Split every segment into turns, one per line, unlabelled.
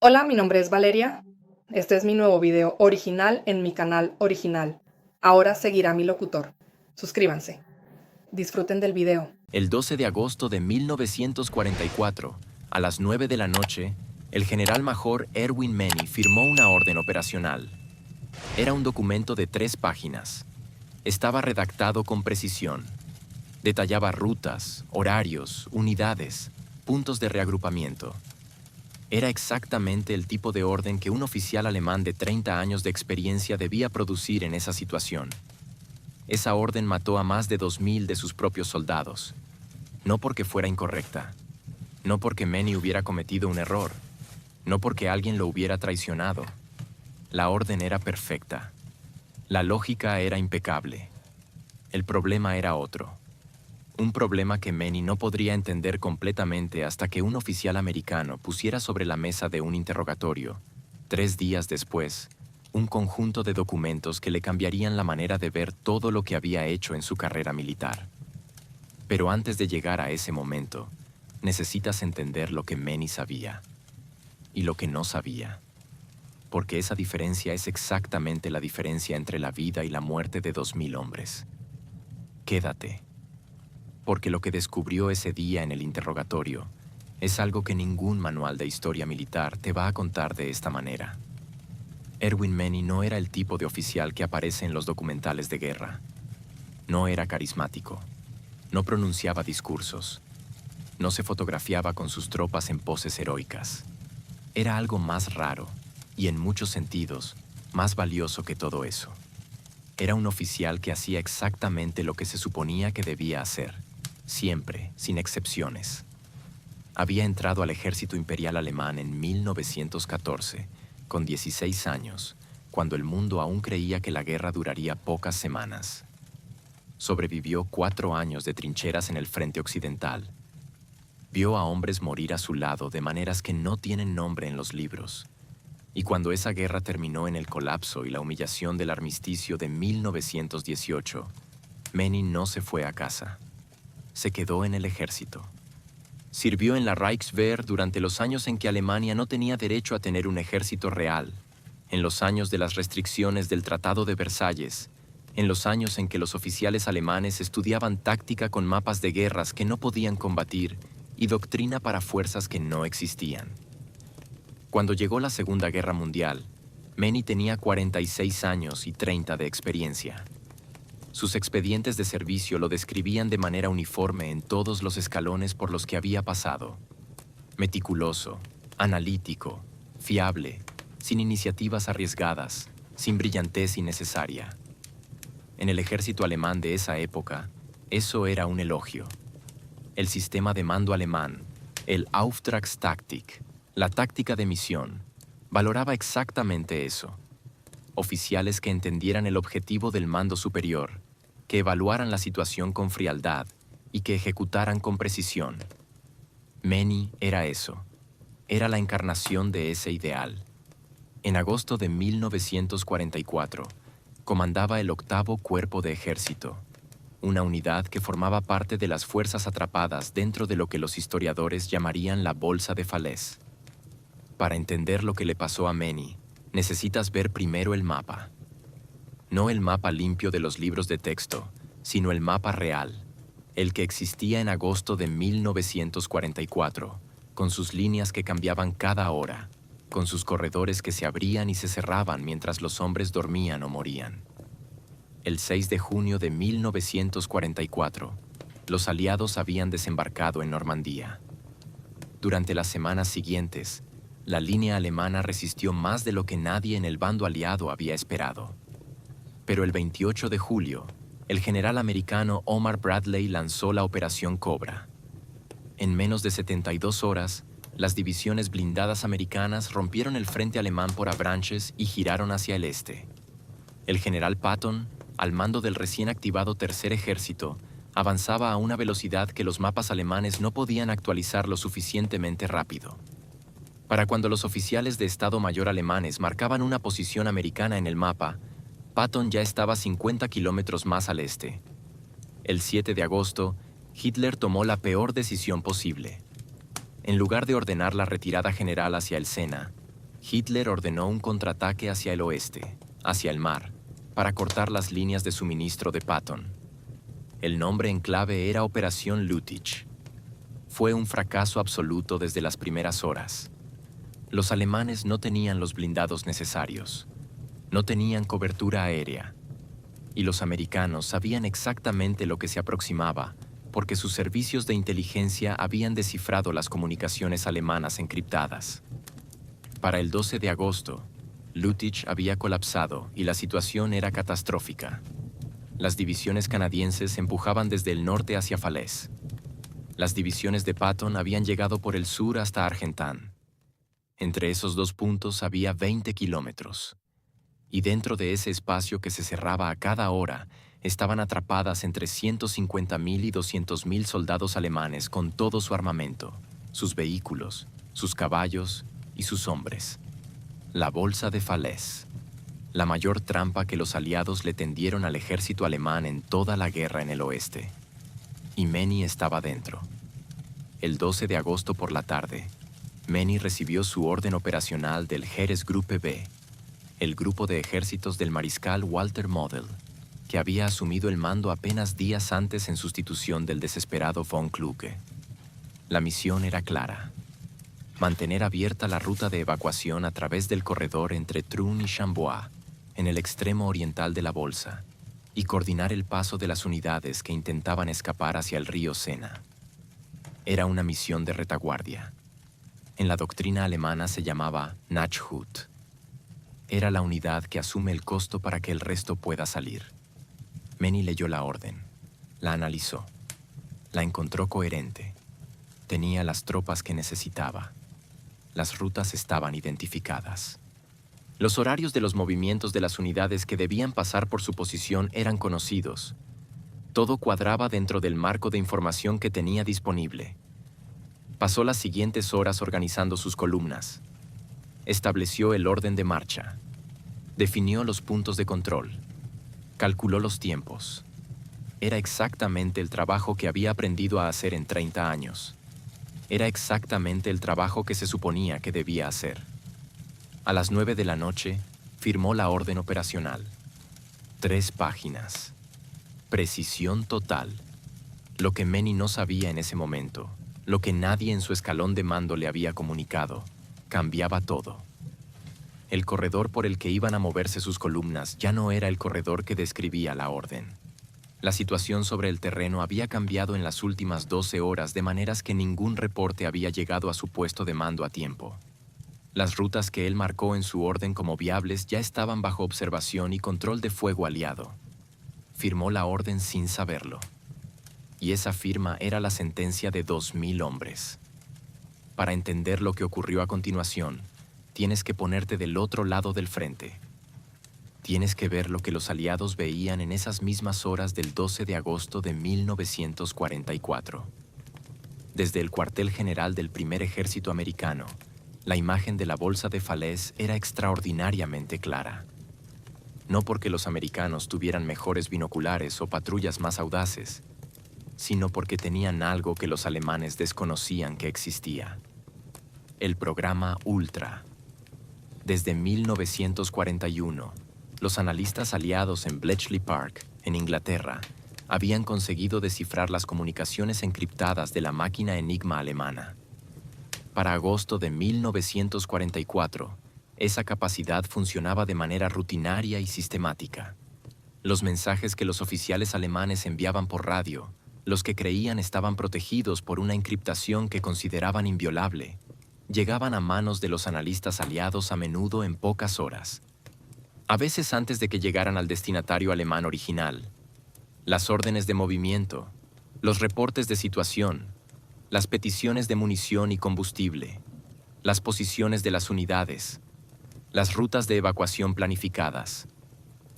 Hola, mi nombre es Valeria. Este es mi nuevo video original en mi canal original. Ahora seguirá mi locutor. Suscríbanse. Disfruten del video.
El 12 de agosto de 1944, a las 9 de la noche, el general major Erwin Maney firmó una orden operacional. Era un documento de 3 páginas. Estaba redactado con precisión. Detallaba rutas, horarios, unidades, puntos de reagrupamiento. Era exactamente el tipo de orden que un oficial alemán de 30 años de experiencia debía producir en esa situación. Esa orden mató a más de 2000 de sus propios soldados. No porque fuera incorrecta, no porque Maney hubiera cometido un error, no porque alguien lo hubiera traicionado. La orden era perfecta. La lógica era impecable. El problema era otro. Un problema que Maney no podría entender completamente hasta que un oficial americano pusiera sobre la mesa de un interrogatorio, 3 días después, un conjunto de documentos que le cambiarían la manera de ver todo lo que había hecho en su carrera militar. Pero antes de llegar a ese momento, necesitas entender lo que Maney sabía y lo que no sabía, porque esa diferencia es exactamente la diferencia entre la vida y la muerte de 2000 hombres. Quédate, porque lo que descubrió ese día en el interrogatorio es algo que ningún manual de historia militar te va a contar de esta manera. Erwin Maney no era el tipo de oficial que aparece en los documentales de guerra. No era carismático. No pronunciaba discursos. No se fotografiaba con sus tropas en poses heroicas. Era algo más raro y, en muchos sentidos, más valioso que todo eso. Era un oficial que hacía exactamente lo que se suponía que debía hacer, siempre, sin excepciones. Había entrado al ejército imperial alemán en 1914, con 16 años, cuando el mundo aún creía que la guerra duraría pocas semanas. Sobrevivió 4 años de trincheras en el frente occidental. Vio a hombres morir a su lado de maneras que no tienen nombre en los libros. Y cuando esa guerra terminó en el colapso y la humillación del armisticio de 1918, Maney no se fue a casa. Se quedó en el ejército. Sirvió en la Reichswehr durante los años en que Alemania no tenía derecho a tener un ejército real, en los años de las restricciones del Tratado de Versalles, en los años en que los oficiales alemanes estudiaban táctica con mapas de guerras que no podían combatir y doctrina para fuerzas que no existían. Cuando llegó la Segunda Guerra Mundial, Maney tenía 46 años y 30 de experiencia. Sus expedientes de servicio lo describían de manera uniforme en todos los escalones por los que había pasado. Meticuloso, analítico, fiable, sin iniciativas arriesgadas, sin brillantez innecesaria. En el ejército alemán de esa época, eso era un elogio. El sistema de mando alemán, el Auftragstaktik, la táctica de misión, valoraba exactamente eso. Oficiales que entendieran el objetivo del mando superior, que evaluaran la situación con frialdad y que ejecutaran con precisión. Maney era eso. Era la encarnación de ese ideal. En agosto de 1944, comandaba el 8º Cuerpo de Ejército, una unidad que formaba parte de las fuerzas atrapadas dentro de lo que los historiadores llamarían la Bolsa de Falaise. Para entender lo que le pasó a Maney, necesitas ver primero el mapa. No el mapa limpio de los libros de texto, sino el mapa real, el que existía en agosto de 1944, con sus líneas que cambiaban cada hora, con sus corredores que se abrían y se cerraban mientras los hombres dormían o morían. El 6 de junio de 1944, los aliados habían desembarcado en Normandía. Durante las semanas siguientes, la línea alemana resistió más de lo que nadie en el bando aliado había esperado. Pero el 28 de julio, el general americano Omar Bradley lanzó la Operación Cobra. En menos de 72 horas, las divisiones blindadas americanas rompieron el frente alemán por Avranches y giraron hacia el este. El general Patton, al mando del recién activado Tercer Ejército, avanzaba a una velocidad que los mapas alemanes no podían actualizar lo suficientemente rápido. Para cuando los oficiales de Estado Mayor alemanes marcaban una posición americana en el mapa, Patton ya estaba 50 kilómetros más al este. El 7 de agosto, Hitler tomó la peor decisión posible. En lugar de ordenar la retirada general hacia el Sena, Hitler ordenó un contraataque hacia el oeste, hacia el mar, para cortar las líneas de suministro de Patton. El nombre en clave era Operación Lüttich. Fue un fracaso absoluto desde las primeras horas. Los alemanes no tenían los blindados necesarios, no tenían cobertura aérea, y los americanos sabían exactamente lo que se aproximaba porque sus servicios de inteligencia habían descifrado las comunicaciones alemanas encriptadas. Para el 12 de agosto, Lüttich había colapsado y la situación era catastrófica. Las divisiones canadienses empujaban desde el norte hacia Falaise. Las divisiones de Patton habían llegado por el sur hasta Argentan. Entre esos dos puntos había 20 kilómetros. Y dentro de ese espacio que se cerraba a cada hora, estaban atrapadas entre 150.000 y 200.000 soldados alemanes con todo su armamento, sus vehículos, sus caballos y sus hombres. La bolsa de Falaise, la mayor trampa que los aliados le tendieron al ejército alemán en toda la guerra en el oeste. Y Meny estaba dentro. El 12 de agosto por la tarde, Meny recibió su orden operacional del Heeresgruppe B, el grupo de ejércitos del mariscal Walter Model, que había asumido el mando apenas días antes en sustitución del desesperado von Kluge. La misión era clara: mantener abierta la ruta de evacuación a través del corredor entre Trun y Chambois, en el extremo oriental de la bolsa, y coordinar el paso de las unidades que intentaban escapar hacia el río Sena. Era una misión de retaguardia. En la doctrina alemana se llamaba Nachhut. Era la unidad que asume el costo para que el resto pueda salir. Meny leyó la orden, la analizó, la encontró coherente. Tenía las tropas que necesitaba. Las rutas estaban identificadas. Los horarios de los movimientos de las unidades que debían pasar por su posición eran conocidos. Todo cuadraba dentro del marco de información que tenía disponible. Pasó las siguientes horas organizando sus columnas. Estableció el orden de marcha. Definió los puntos de control. Calculó los tiempos. Era exactamente el trabajo que había aprendido a hacer en 30 años. Era exactamente el trabajo que se suponía que debía hacer. A las 9 de la noche, firmó la orden operacional. 3 páginas. Precisión total. Lo que Meny no sabía en ese momento, lo que nadie en su escalón de mando le había comunicado, cambiaba todo. El corredor por el que iban a moverse sus columnas ya no era el corredor que describía la orden. La situación sobre el terreno había cambiado en las últimas 12 horas de maneras que ningún reporte había llegado a su puesto de mando a tiempo. Las rutas que él marcó en su orden como viables ya estaban bajo observación y control de fuego aliado. Firmó la orden sin saberlo. Y esa firma era la sentencia de 2.000 hombres. Para entender lo que ocurrió a continuación, tienes que ponerte del otro lado del frente. Tienes que ver lo que los aliados veían en esas mismas horas del 12 de agosto de 1944. Desde el cuartel general del primer ejército americano, la imagen de la bolsa de Falaise era extraordinariamente clara. No porque los americanos tuvieran mejores binoculares o patrullas más audaces, sino porque tenían algo que los alemanes desconocían que existía: el programa Ultra. Desde 1941, los analistas aliados en Bletchley Park, en Inglaterra, habían conseguido descifrar las comunicaciones encriptadas de la máquina Enigma alemana. Para agosto de 1944, esa capacidad funcionaba de manera rutinaria y sistemática. Los mensajes que los oficiales alemanes enviaban por radio, los que creían estaban protegidos por una encriptación que consideraban inviolable, llegaban a manos de los analistas aliados a menudo en pocas horas, a veces antes de que llegaran al destinatario alemán original. Las órdenes de movimiento, los reportes de situación, las peticiones de munición y combustible, las posiciones de las unidades, las rutas de evacuación planificadas,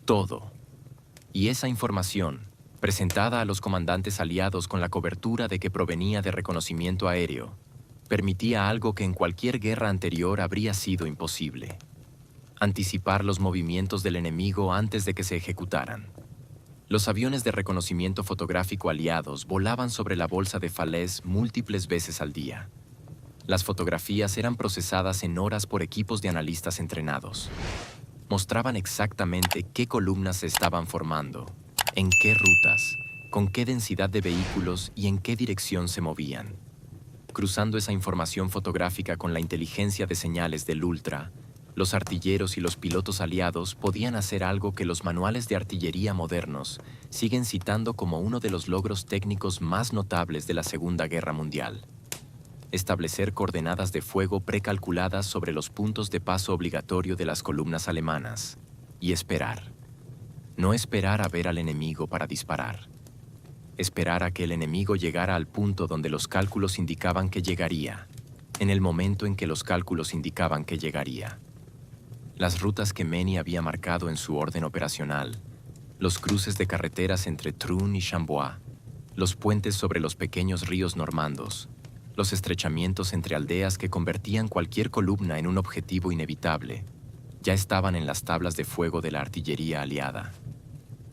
todo. Y esa información, presentada a los comandantes aliados con la cobertura de que provenía de reconocimiento aéreo, permitía algo que en cualquier guerra anterior habría sido imposible: anticipar los movimientos del enemigo antes de que se ejecutaran. Los aviones de reconocimiento fotográfico aliados volaban sobre la bolsa de Falaise múltiples veces al día. Las fotografías eran procesadas en horas por equipos de analistas entrenados. Mostraban exactamente qué columnas se estaban formando, en qué rutas, con qué densidad de vehículos y en qué dirección se movían. Cruzando esa información fotográfica con la inteligencia de señales del Ultra, los artilleros y los pilotos aliados podían hacer algo que los manuales de artillería modernos siguen citando como uno de los logros técnicos más notables de la Segunda Guerra Mundial: establecer coordenadas de fuego precalculadas sobre los puntos de paso obligatorio de las columnas alemanas y esperar. No esperar a ver al enemigo para disparar. Esperar a que el enemigo llegara al punto donde los cálculos indicaban que llegaría, en el momento en que los cálculos indicaban que llegaría. Las rutas que Meny había marcado en su orden operacional, los cruces de carreteras entre Trun y Chambois, los puentes sobre los pequeños ríos normandos, los estrechamientos entre aldeas que convertían cualquier columna en un objetivo inevitable, ya estaban en las tablas de fuego de la artillería aliada.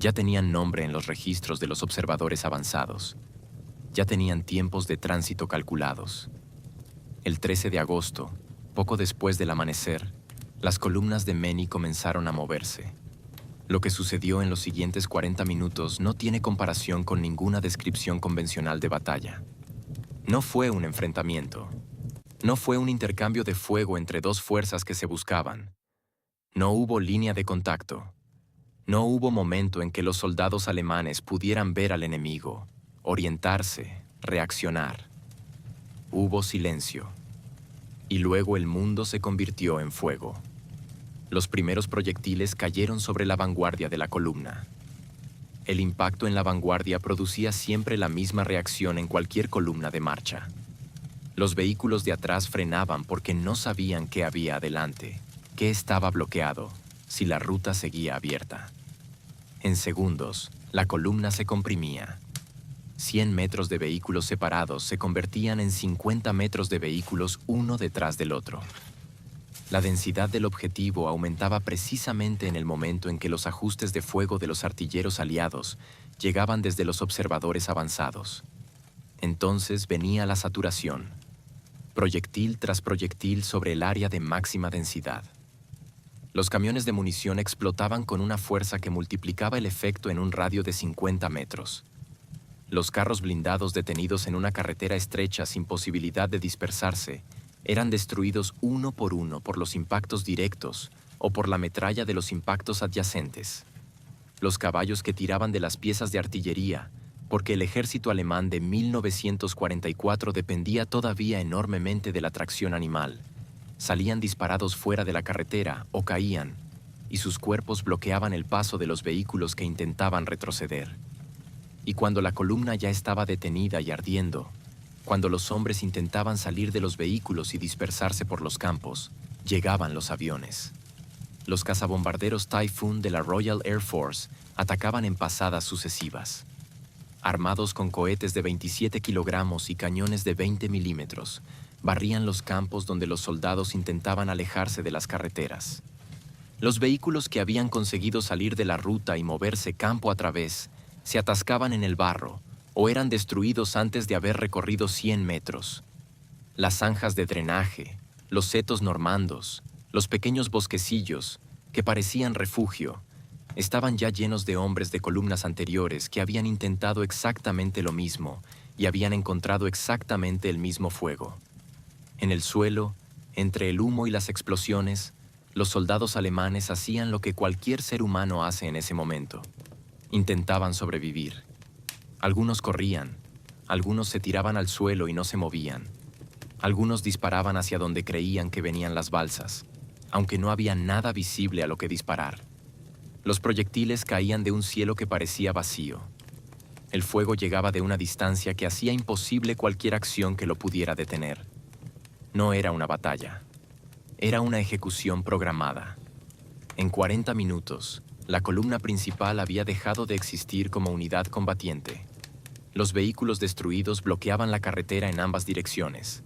Ya tenían nombre en los registros de los observadores avanzados. Ya tenían tiempos de tránsito calculados. El 13 de agosto, poco después del amanecer, las columnas de Meny comenzaron a moverse. Lo que sucedió en los siguientes 40 minutos no tiene comparación con ninguna descripción convencional de batalla. No fue un enfrentamiento. No fue un intercambio de fuego entre dos fuerzas que se buscaban. No hubo línea de contacto. No hubo momento en que los soldados alemanes pudieran ver al enemigo, orientarse, reaccionar. Hubo silencio. Y luego el mundo se convirtió en fuego. Los primeros proyectiles cayeron sobre la vanguardia de la columna. El impacto en la vanguardia producía siempre la misma reacción en cualquier columna de marcha. Los vehículos de atrás frenaban porque no sabían qué había adelante, qué estaba bloqueado, si la ruta seguía abierta. En segundos, la columna se comprimía. 100 metros de vehículos separados se convertían en 50 metros de vehículos uno detrás del otro. La densidad del objetivo aumentaba precisamente en el momento en que los ajustes de fuego de los artilleros aliados llegaban desde los observadores avanzados. Entonces venía la saturación, proyectil tras proyectil sobre el área de máxima densidad. Los camiones de munición explotaban con una fuerza que multiplicaba el efecto en un radio de 50 metros. Los carros blindados detenidos en una carretera estrecha sin posibilidad de dispersarse eran destruidos uno por los impactos directos o por la metralla de los impactos adyacentes. Los caballos que tiraban de las piezas de artillería, porque el ejército alemán de 1944 dependía todavía enormemente de la tracción animal, salían disparados fuera de la carretera o caían, y sus cuerpos bloqueaban el paso de los vehículos que intentaban retroceder. Y cuando la columna ya estaba detenida y ardiendo, cuando los hombres intentaban salir de los vehículos y dispersarse por los campos, llegaban los aviones. Los cazabombarderos Typhoon de la Royal Air Force atacaban en pasadas sucesivas. Armados con cohetes de 27 kilogramos y cañones de 20 milímetros, barrían los campos donde los soldados intentaban alejarse de las carreteras. Los vehículos que habían conseguido salir de la ruta y moverse campo a través se atascaban en el barro o eran destruidos antes de haber recorrido 100 metros. Las zanjas de drenaje, los setos normandos, los pequeños bosquecillos, que parecían refugio, estaban ya llenos de hombres de columnas anteriores que habían intentado exactamente lo mismo y habían encontrado exactamente el mismo fuego. En el suelo, entre el humo y las explosiones, los soldados alemanes hacían lo que cualquier ser humano hace en ese momento. Intentaban sobrevivir. Algunos corrían, algunos se tiraban al suelo y no se movían. Algunos disparaban hacia donde creían que venían las balsas, aunque no había nada visible a lo que disparar. Los proyectiles caían de un cielo que parecía vacío. El fuego llegaba de una distancia que hacía imposible cualquier acción que lo pudiera detener. No era una batalla. Era una ejecución programada. En 40 minutos, la columna principal había dejado de existir como unidad combatiente. Los vehículos destruidos bloqueaban la carretera en ambas direcciones.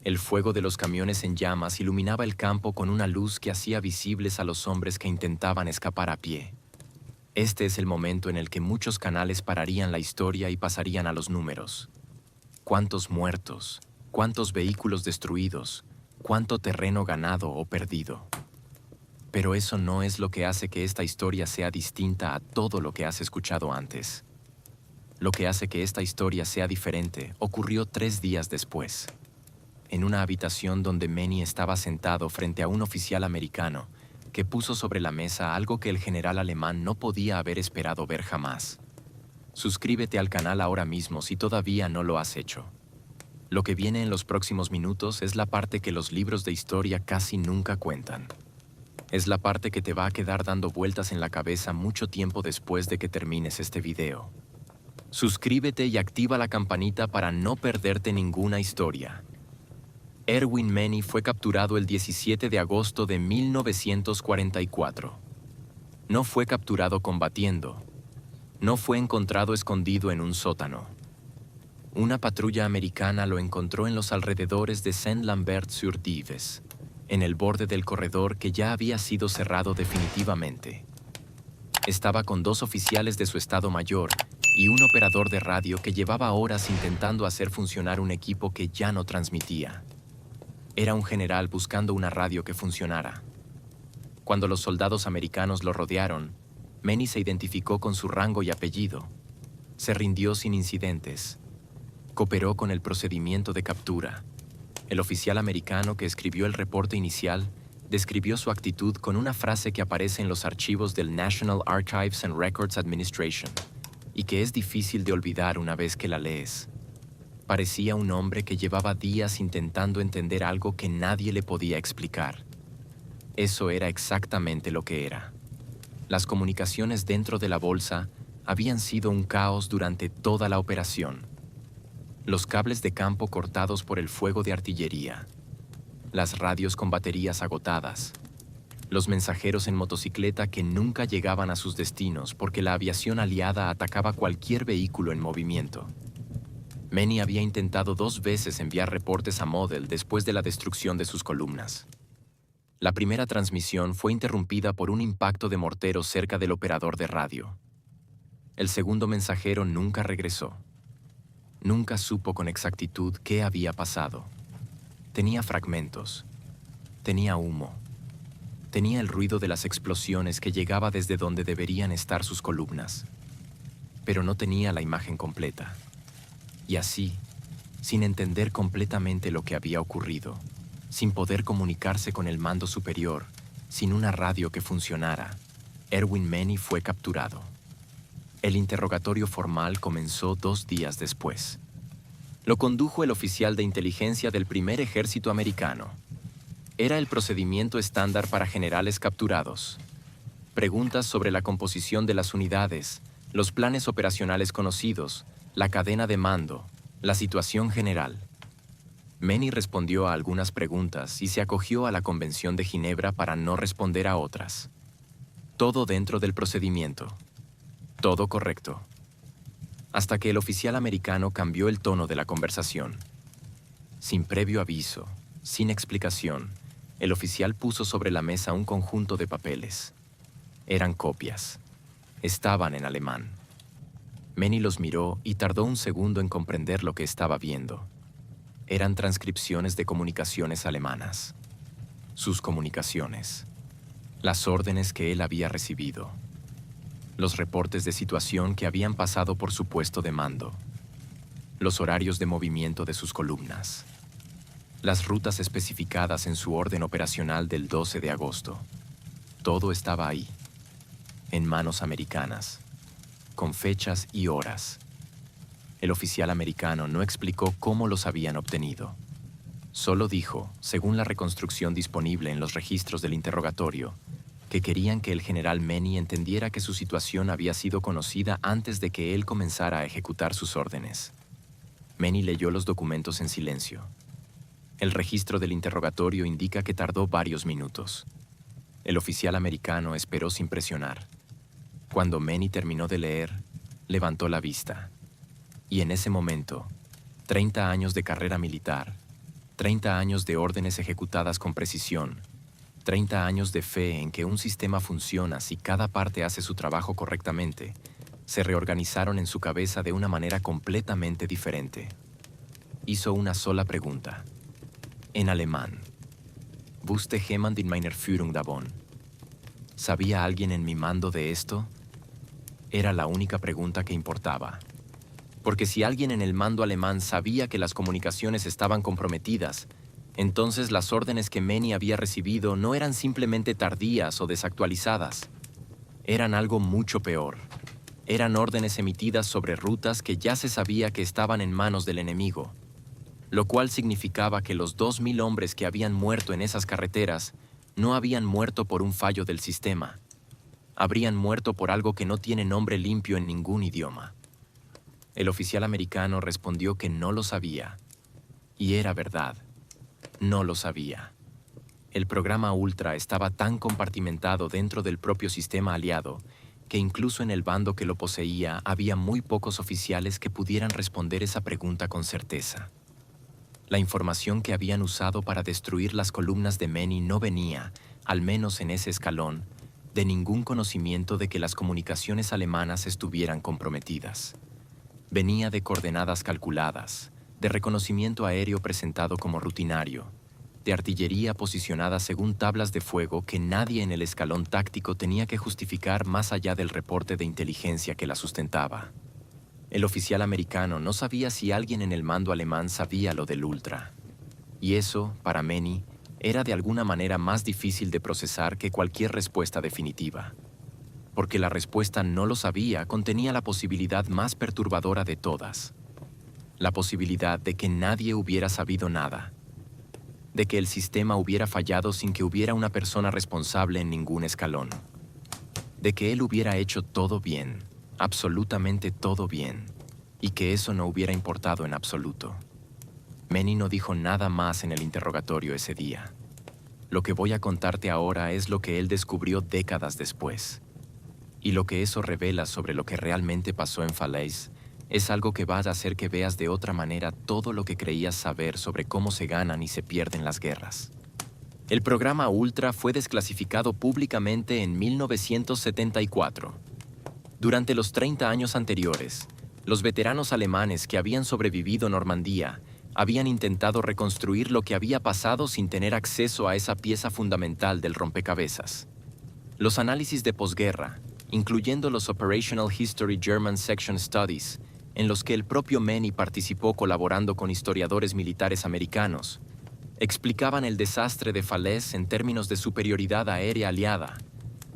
El fuego de los camiones en llamas iluminaba el campo con una luz que hacía visibles a los hombres que intentaban escapar a pie. Este es el momento en el que muchos canales pararían la historia y pasarían a los números. ¿Cuántos muertos? cuántos vehículos destruidos, cuánto terreno ganado o perdido. Pero eso no es lo que hace que esta historia sea distinta a todo lo que has escuchado antes. Lo que hace que esta historia sea diferente ocurrió 3 días después, en una habitación donde Manny estaba sentado frente a un oficial americano que puso sobre la mesa algo que el general alemán no podía haber esperado ver jamás. Suscríbete al canal ahora mismo si todavía no lo has hecho. Lo que viene en los próximos minutos es la parte que los libros de historia casi nunca cuentan. Es la parte que te va a quedar dando vueltas en la cabeza mucho tiempo después de que termines este video. Suscríbete y activa la campanita para no perderte ninguna historia. Erwin Manny fue capturado el 17 de agosto de 1944. No fue capturado combatiendo. No fue encontrado escondido en un sótano. Una patrulla americana lo encontró en los alrededores de Saint-Lambert-sur-Dives, en el borde del corredor que ya había sido cerrado definitivamente. Estaba con 2 oficiales de su Estado Mayor y un operador de radio que llevaba horas intentando hacer funcionar un equipo que ya no transmitía. Era un general buscando una radio que funcionara. Cuando los soldados americanos lo rodearon, Manny se identificó con su rango y apellido. Se rindió sin incidentes. Cooperó con el procedimiento de captura. El oficial americano que escribió el reporte inicial describió su actitud con una frase que aparece en los archivos del National Archives and Records Administration y que es difícil de olvidar una vez que la lees. Parecía un hombre que llevaba días intentando entender algo que nadie le podía explicar. Eso era exactamente lo que era. Las comunicaciones dentro de la bolsa habían sido un caos durante toda la operación. Los cables de campo cortados por el fuego de artillería, las radios con baterías agotadas, los mensajeros en motocicleta que nunca llegaban a sus destinos porque la aviación aliada atacaba cualquier vehículo en movimiento. Manny había intentado 2 veces enviar reportes a Model después de la destrucción de sus columnas. La primera transmisión fue interrumpida por un impacto de mortero cerca del operador de radio. El segundo mensajero nunca regresó. Nunca supo con exactitud qué había pasado. Tenía fragmentos. Tenía humo. Tenía el ruido de las explosiones que llegaba desde donde deberían estar sus columnas. Pero no tenía la imagen completa. Y así, sin entender completamente lo que había ocurrido, sin poder comunicarse con el mando superior, sin una radio que funcionara, Erwin Manny fue capturado. El interrogatorio formal comenzó 2 días después. Lo condujo el oficial de inteligencia del primer ejército americano. Era el procedimiento estándar para generales capturados. Preguntas sobre la composición de las unidades, los planes operacionales conocidos, la cadena de mando, la situación general. Manny respondió a algunas preguntas y se acogió a la Convención de Ginebra para no responder a otras. Todo dentro del procedimiento. Todo correcto. Hasta que el oficial americano cambió el tono de la conversación. Sin previo aviso, sin explicación, el oficial puso sobre la mesa un conjunto de papeles. Eran copias. Estaban en alemán. Manny los miró y tardó un segundo en comprender lo que estaba viendo. Eran transcripciones de comunicaciones alemanas. Sus comunicaciones. Las órdenes que él había recibido. Los reportes de situación que habían pasado por su puesto de mando. Los horarios de movimiento de sus columnas. Las rutas especificadas en su orden operacional del 12 de agosto. Todo estaba ahí, en manos americanas, con fechas y horas. El oficial americano no explicó cómo los habían obtenido. Solo dijo, según la reconstrucción disponible en los registros del interrogatorio, que querían que el general Manny entendiera que su situación había sido conocida antes de que él comenzara a ejecutar sus órdenes. Manny leyó los documentos en silencio. El registro del interrogatorio indica que tardó varios minutos. El oficial americano esperó sin presionar. Cuando Manny terminó de leer, levantó la vista. Y en ese momento, 30 años de carrera militar, 30 años de órdenes ejecutadas con precisión, 30 años de fe en que un sistema funciona si cada parte hace su trabajo correctamente, se reorganizaron en su cabeza de una manera completamente diferente. hizo una sola pregunta. En alemán. ¿Wusste jemand in meiner Führung davon? ¿Sabía alguien en mi mando de esto? Era la única pregunta que importaba. Porque si alguien en el mando alemán sabía que las comunicaciones estaban comprometidas, entonces las órdenes que Manny había recibido no eran simplemente tardías o desactualizadas. Eran algo mucho peor. Eran órdenes emitidas sobre rutas que ya se sabía que estaban en manos del enemigo, lo cual significaba que los 2000 hombres que habían muerto en esas carreteras no habían muerto por un fallo del sistema. Habrían muerto por algo que no tiene nombre limpio en ningún idioma. El oficial americano respondió que no lo sabía. Y era verdad. No lo sabía. El programa Ultra estaba tan compartimentado dentro del propio sistema aliado que incluso en el bando que lo poseía había muy pocos oficiales que pudieran responder esa pregunta con certeza. La información que habían usado para destruir las columnas de Manny no venía, al menos en ese escalón, de ningún conocimiento de que las comunicaciones alemanas estuvieran comprometidas. Venía de coordenadas calculadas, de reconocimiento aéreo presentado como rutinario, de artillería posicionada según tablas de fuego que nadie en el escalón táctico tenía que justificar más allá del reporte de inteligencia que la sustentaba. El oficial americano no sabía si alguien en el mando alemán sabía lo del Ultra. Y eso, para Manny, era de alguna manera más difícil de procesar que cualquier respuesta definitiva. Porque la respuesta no lo sabía contenía la posibilidad más perturbadora de todas. La posibilidad de que nadie hubiera sabido nada. De que el sistema hubiera fallado sin que hubiera una persona responsable en ningún escalón. De que él hubiera hecho todo bien, absolutamente todo bien, y que eso no hubiera importado en absoluto. Manny no dijo nada más en el interrogatorio ese día. Lo que voy a contarte ahora es lo que él descubrió décadas después. Y lo que eso revela sobre lo que realmente pasó en Falaise es algo que va a hacer que veas de otra manera todo lo que creías saber sobre cómo se ganan y se pierden las guerras. El programa Ultra fue desclasificado públicamente en 1974. Durante los 30 años anteriores, los veteranos alemanes que habían sobrevivido Normandía habían intentado reconstruir lo que había pasado sin tener acceso a esa pieza fundamental del rompecabezas. Los análisis de posguerra, incluyendo los Operational History German Section Studies, en los que el propio Manny participó colaborando con historiadores militares americanos, explicaban el desastre de Falaise en términos de superioridad aérea aliada,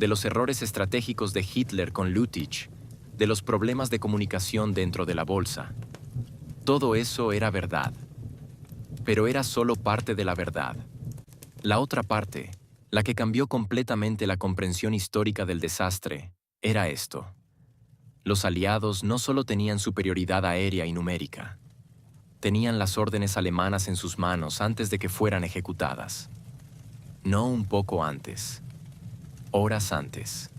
de los errores estratégicos de Hitler con Lüttich, de los problemas de comunicación dentro de la bolsa. Todo eso era verdad. Pero era solo parte de la verdad. La otra parte, la que cambió completamente la comprensión histórica del desastre, era esto. Los aliados no solo tenían superioridad aérea y numérica, tenían las órdenes alemanas en sus manos antes de que fueran ejecutadas. No un poco antes, horas antes,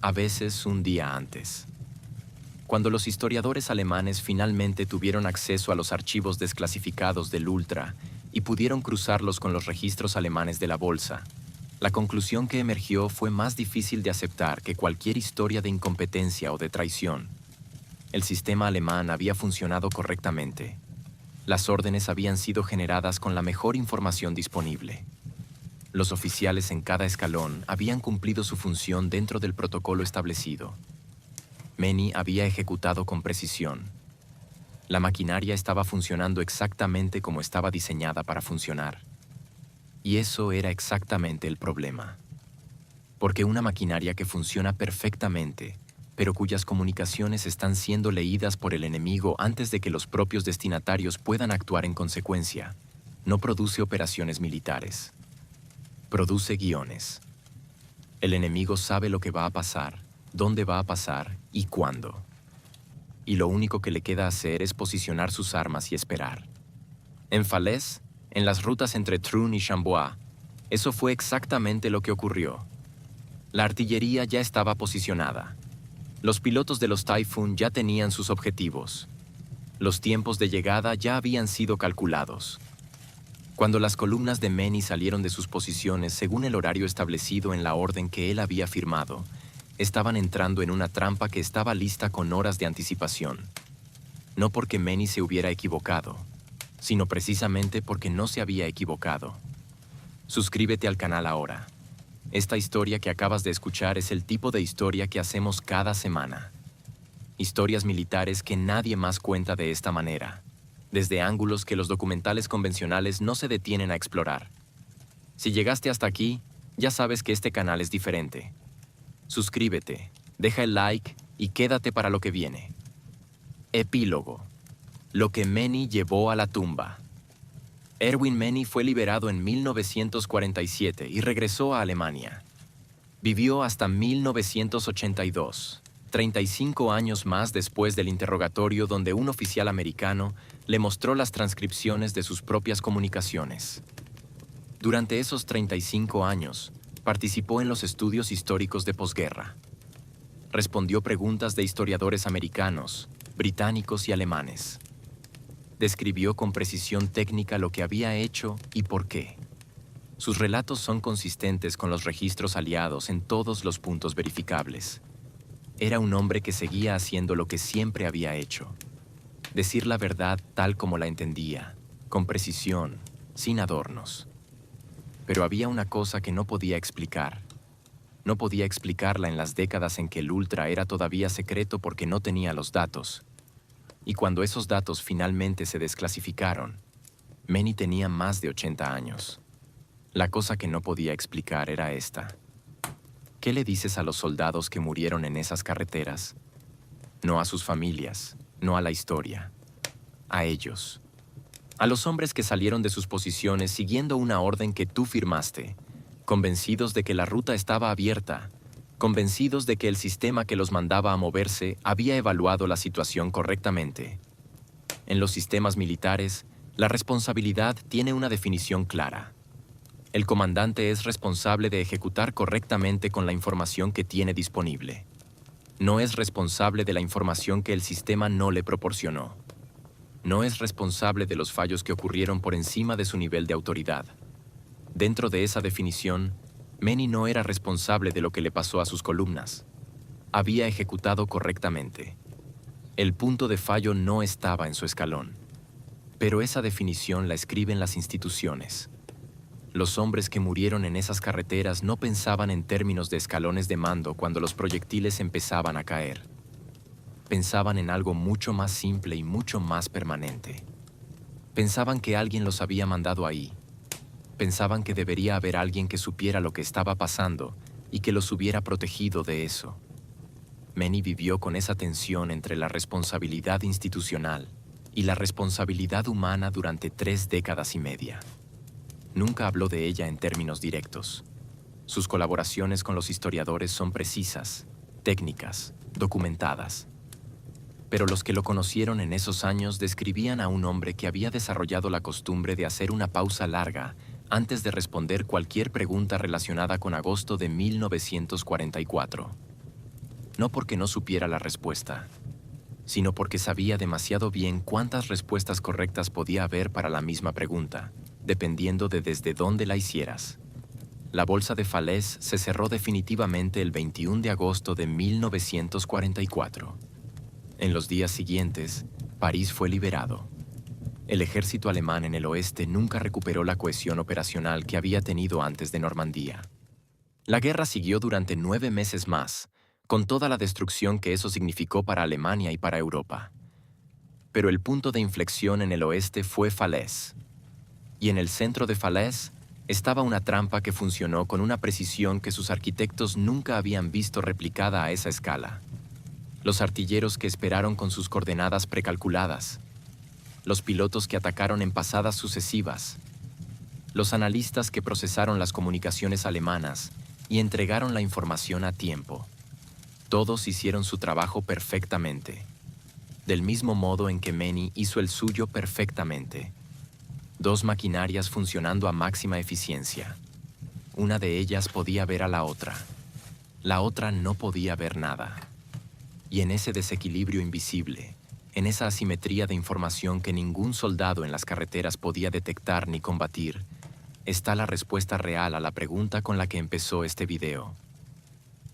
a veces un día antes. Cuando los historiadores alemanes finalmente tuvieron acceso a los archivos desclasificados del Ultra y pudieron cruzarlos con los registros alemanes de la bolsa, la conclusión que emergió fue más difícil de aceptar que cualquier historia de incompetencia o de traición. El sistema alemán había funcionado correctamente. Las órdenes habían sido generadas con la mejor información disponible. Los oficiales en cada escalón habían cumplido su función dentro del protocolo establecido. Manny había ejecutado con precisión. La maquinaria estaba funcionando exactamente como estaba diseñada para funcionar. Y eso era exactamente el problema. Porque una maquinaria que funciona perfectamente, pero cuyas comunicaciones están siendo leídas por el enemigo antes de que los propios destinatarios puedan actuar en consecuencia, no produce operaciones militares. Produce guiones. El enemigo sabe lo que va a pasar, dónde va a pasar y cuándo. Y lo único que le queda hacer es posicionar sus armas y esperar. En Falaise, en las rutas entre Trun y Chambois, eso fue exactamente lo que ocurrió. La artillería ya estaba posicionada. Los pilotos de los Typhoon ya tenían sus objetivos. Los tiempos de llegada ya habían sido calculados. Cuando las columnas de Manny salieron de sus posiciones según el horario establecido en la orden que él había firmado, estaban entrando en una trampa que estaba lista con horas de anticipación. No porque Manny se hubiera equivocado, sino precisamente porque no se había equivocado. Suscríbete al canal ahora. Esta historia que acabas de escuchar es el tipo de historia que hacemos cada semana. Historias militares que nadie más cuenta de esta manera, desde ángulos que los documentales convencionales no se detienen a explorar. Si llegaste hasta aquí, ya sabes que este canal es diferente. Suscríbete, deja el like y quédate para lo que viene. Epílogo. Lo que Meni llevó a la tumba. Erwin Meni fue liberado en 1947 y regresó a Alemania. Vivió hasta 1982, 35 años más después del interrogatorio donde un oficial americano le mostró las transcripciones de sus propias comunicaciones. Durante esos 35 años, participó en los estudios históricos de posguerra. Respondió preguntas de historiadores americanos, británicos y alemanes. Describió con precisión técnica lo que había hecho y por qué. Sus relatos son consistentes con los registros aliados en todos los puntos verificables. Era un hombre que seguía haciendo lo que siempre había hecho. Decir la verdad tal como la entendía, con precisión, sin adornos. Pero había una cosa que no podía explicar. No podía explicarla en las décadas en que el Ultra era todavía secreto porque no tenía los datos. Y cuando esos datos finalmente se desclasificaron, Meni tenía más de 80 años. La cosa que no podía explicar era esta. ¿Qué le dices a los soldados que murieron en esas carreteras? No a sus familias, no a la historia. A ellos. A los hombres que salieron de sus posiciones siguiendo una orden que tú firmaste, convencidos de que la ruta estaba abierta, convencidos de que el sistema que los mandaba a moverse había evaluado la situación correctamente. En los sistemas militares, la responsabilidad tiene una definición clara. El comandante es responsable de ejecutar correctamente con la información que tiene disponible. No es responsable de la información que el sistema no le proporcionó. No es responsable de los fallos que ocurrieron por encima de su nivel de autoridad. Dentro de esa definición, Meni no era responsable de lo que le pasó a sus columnas. Había ejecutado correctamente. El punto de fallo no estaba en su escalón. Pero esa definición la escriben las instituciones. Los hombres que murieron en esas carreteras no pensaban en términos de escalones de mando cuando los proyectiles empezaban a caer. Pensaban en algo mucho más simple y mucho más permanente. Pensaban que alguien los había mandado ahí. Pensaban que debería haber alguien que supiera lo que estaba pasando y que los hubiera protegido de eso. Meni vivió con esa tensión entre la responsabilidad institucional y la responsabilidad humana durante 3 décadas y media. Nunca habló de ella en términos directos. Sus colaboraciones con los historiadores son precisas, técnicas, documentadas. Pero los que lo conocieron en esos años describían a un hombre que había desarrollado la costumbre de hacer una pausa larga antes de responder cualquier pregunta relacionada con agosto de 1944. No porque no supiera la respuesta, sino porque sabía demasiado bien cuántas respuestas correctas podía haber para la misma pregunta, dependiendo de desde dónde la hicieras. La bolsa de Falaise se cerró definitivamente el 21 de agosto de 1944. En los días siguientes, París fue liberado. El ejército alemán en el oeste nunca recuperó la cohesión operacional que había tenido antes de Normandía. La guerra siguió durante 9 meses más, con toda la destrucción que eso significó para Alemania y para Europa. Pero el punto de inflexión en el oeste fue Falaise. Y en el centro de Falaise estaba una trampa que funcionó con una precisión que sus arquitectos nunca habían visto replicada a esa escala. Los artilleros que esperaron con sus coordenadas precalculadas, los pilotos que atacaron en pasadas sucesivas, los analistas que procesaron las comunicaciones alemanas y entregaron la información a tiempo. Todos hicieron su trabajo perfectamente, del mismo modo en que Meni hizo el suyo perfectamente. 2 maquinarias funcionando a máxima eficiencia. Una de ellas podía ver a la otra. La otra no podía ver nada. Y en ese desequilibrio invisible, en esa asimetría de información que ningún soldado en las carreteras podía detectar ni combatir, está la respuesta real a la pregunta con la que empezó este video.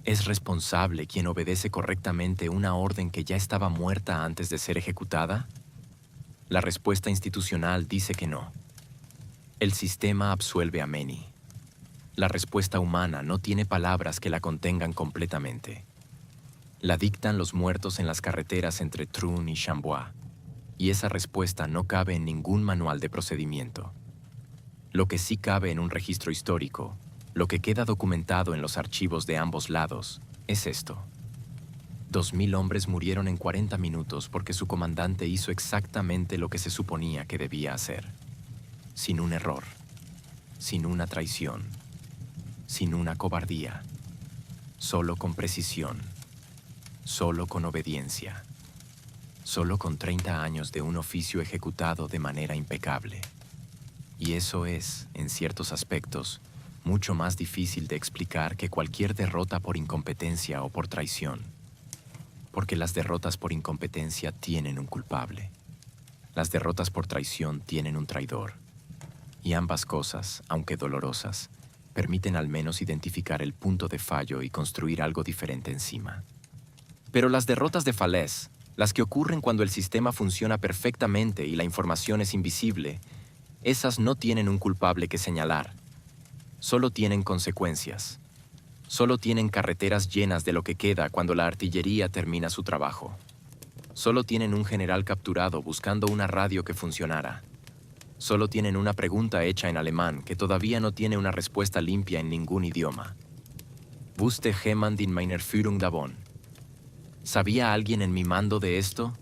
¿Es responsable quien obedece correctamente una orden que ya estaba muerta antes de ser ejecutada? La respuesta institucional dice que no. El sistema absuelve a Manny. La respuesta humana no tiene palabras que la contengan completamente. La dictan los muertos en las carreteras entre Trun y Chambois, y esa respuesta no cabe en ningún manual de procedimiento. Lo que sí cabe en un registro histórico, lo que queda documentado en los archivos de ambos lados, es esto. 2000 hombres murieron en 40 minutos porque su comandante hizo exactamente lo que se suponía que debía hacer. Sin un error, sin una traición, sin una cobardía, solo con precisión, solo con obediencia, solo con 30 años de un oficio ejecutado de manera impecable. Y eso es, en ciertos aspectos, mucho más difícil de explicar que cualquier derrota por incompetencia o por traición. Porque las derrotas por incompetencia tienen un culpable. Las derrotas por traición tienen un traidor. Y ambas cosas, aunque dolorosas, permiten al menos identificar el punto de fallo y construir algo diferente encima. Pero las derrotas de Falaise, las que ocurren cuando el sistema funciona perfectamente y la información es invisible, esas no tienen un culpable que señalar. Solo tienen consecuencias. Solo tienen carreteras llenas de lo que queda cuando la artillería termina su trabajo. Solo tienen un general capturado buscando una radio que funcionara. Solo tienen una pregunta hecha en alemán que todavía no tiene una respuesta limpia en ningún idioma. Wusste jemand in meiner Führung davon? ¿Sabía alguien en mi mando de esto?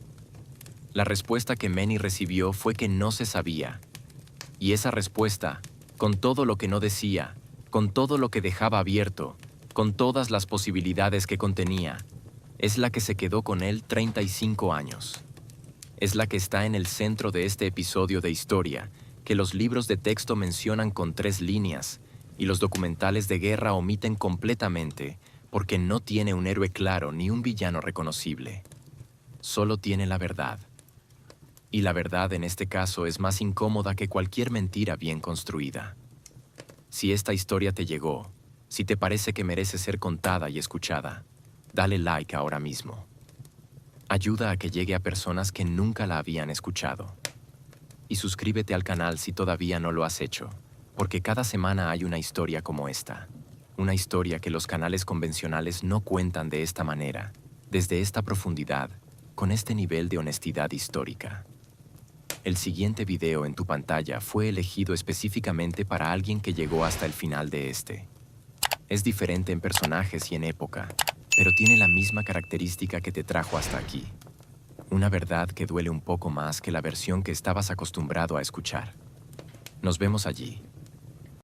La respuesta que Manny recibió fue que no se sabía. Y esa respuesta, con todo lo que no decía, con todo lo que dejaba abierto, con todas las posibilidades que contenía, es la que se quedó con él 35 años. Es la que está en el centro de este episodio de historia, que los libros de texto mencionan con 3 líneas, y los documentales de guerra omiten completamente, porque no tiene un héroe claro ni un villano reconocible. Solo tiene la verdad. Y la verdad en este caso es más incómoda que cualquier mentira bien construida. Si esta historia te llegó, si te parece que merece ser contada y escuchada, dale like ahora mismo. Ayuda a que llegue a personas que nunca la habían escuchado. Y suscríbete al canal si todavía no lo has hecho, porque cada semana hay una historia como esta. Una historia que los canales convencionales no cuentan de esta manera, desde esta profundidad, con este nivel de honestidad histórica. El siguiente video en tu pantalla fue elegido específicamente para alguien que llegó hasta el final de este. Es diferente en personajes y en época, pero tiene la misma característica que te trajo hasta aquí. Una verdad que duele un poco más que la versión que estabas acostumbrado a escuchar. Nos vemos allí.